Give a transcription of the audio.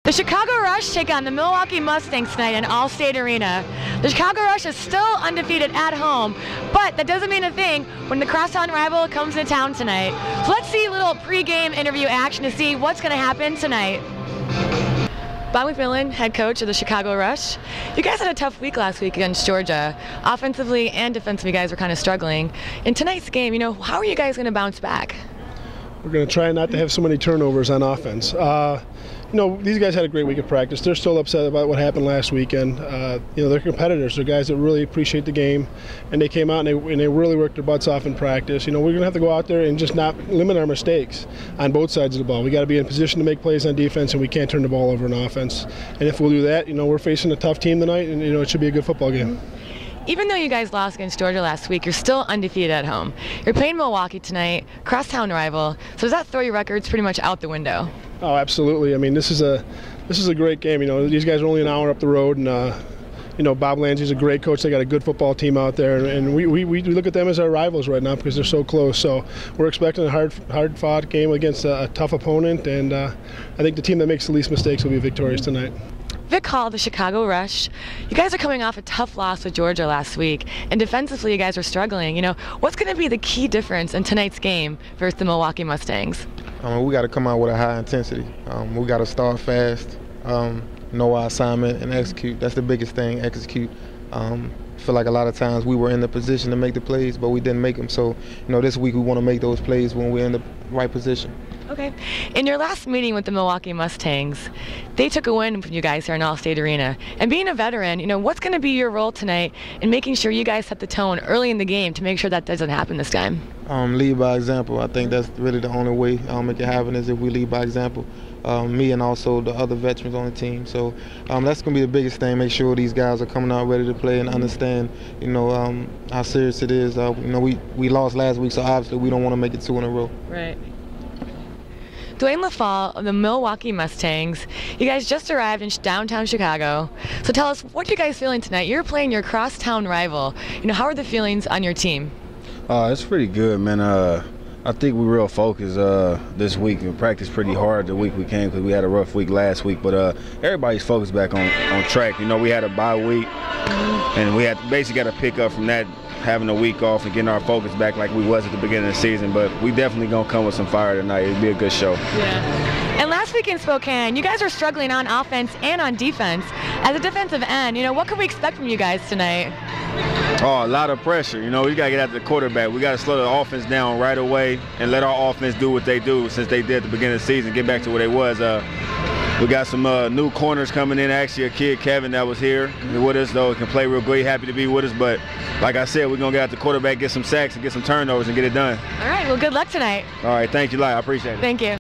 The Chicago Rush take on the Milwaukee Mustangs tonight in Allstate Arena. The Chicago Rush is still undefeated at home, but that doesn't mean a thing when the crosstown rival comes to town tonight. So let's see a little pre-game interview action to see what's going to happen tonight. Bob McMillan, head coach of the Chicago Rush. You guys had a tough week last week against Georgia. Offensively and defensively, you guys were kind of struggling. In tonight's game, how are you guys going to bounce back? We're going to try not to have so many turnovers on offense. These guys had a great week of practice. They're still upset about what happened last weekend. They're competitors. They're guys that really appreciate the game, and they came out and they really worked their butts off in practice. We're going to have to go out there and just not limit our mistakes on both sides of the ball. We got to be in position to make plays on defense, and we can't turn the ball over on offense. And if we'll do that, we're facing a tough team tonight, and it should be a good football game. Even though you guys lost against Georgia last week, you're still undefeated at home. You're playing Milwaukee tonight, crosstown rival. So does that throw your records pretty much out the window? Oh, absolutely. I mean, this is a great game. These guys are only an hour up the road, and Bob Lanzey's a great coach. They got a good football team out there, and we look at them as our rivals right now because they're so close. So we're expecting a hard-fought game against a tough opponent, and I think the team that makes the least mistakes will be victorious tonight. Vic Hall, the Chicago Rush, you guys are coming off a tough loss with Georgia last week, and defensively you guys are struggling. What's going to be the key difference in tonight's game versus the Milwaukee Mustangs? We got to come out with a high intensity. We got to start fast, know our assignment, and execute. That's the biggest thing, execute. I feel like a lot of times we were in the position to make the plays, but we didn't make them. So, this week we want to make those plays when we're in the right position. Okay. In your last meeting with the Milwaukee Mustangs, they took a win from you guys here in Allstate Arena. And being a veteran, what's going to be your role tonight in making sure you guys set the tone early in the game to make sure that doesn't happen this time? Lead by example. I think that's really the only way it can happen is if we lead by example. Me and also the other veterans on the team. So that's going to be the biggest thing. Make sure these guys are coming out ready to play and understand, how serious it is. We lost last week, so obviously we don't want to make it two in a row. Right. Dwayne LaFall of the Milwaukee Mustangs, you guys just arrived in downtown Chicago. So tell us, what are you guys feeling tonight? You're playing your crosstown rival. How are the feelings on your team? It's pretty good, man. I think we're real focused this week. We practiced pretty hard the week we came because we had a rough week last week. But everybody's focused back on track. We had a bye week, and we had basically got to pick up from that, having a week off and getting our focus back like we was at the beginning of the season. But we definitely going to come with some fire tonight. It'll be a good show. Yeah. And last week in Spokane, you guys are struggling on offense and on defense. As a defensive end, what can we expect from you guys tonight? Oh, a lot of pressure. We got to get after the quarterback. We got to slow the offense down right away and let our offense do what they do since they did at the beginning of the season, get back to where they was. We got some new corners coming in. Actually, a kid, Kevin, that was here with us, though, can play real good. Happy to be with us. But like I said, we're going to get out the quarterback, get some sacks, and get some turnovers and get it done. All right. Well, good luck tonight. All right. Thank you, Lai. I appreciate it. Thank you.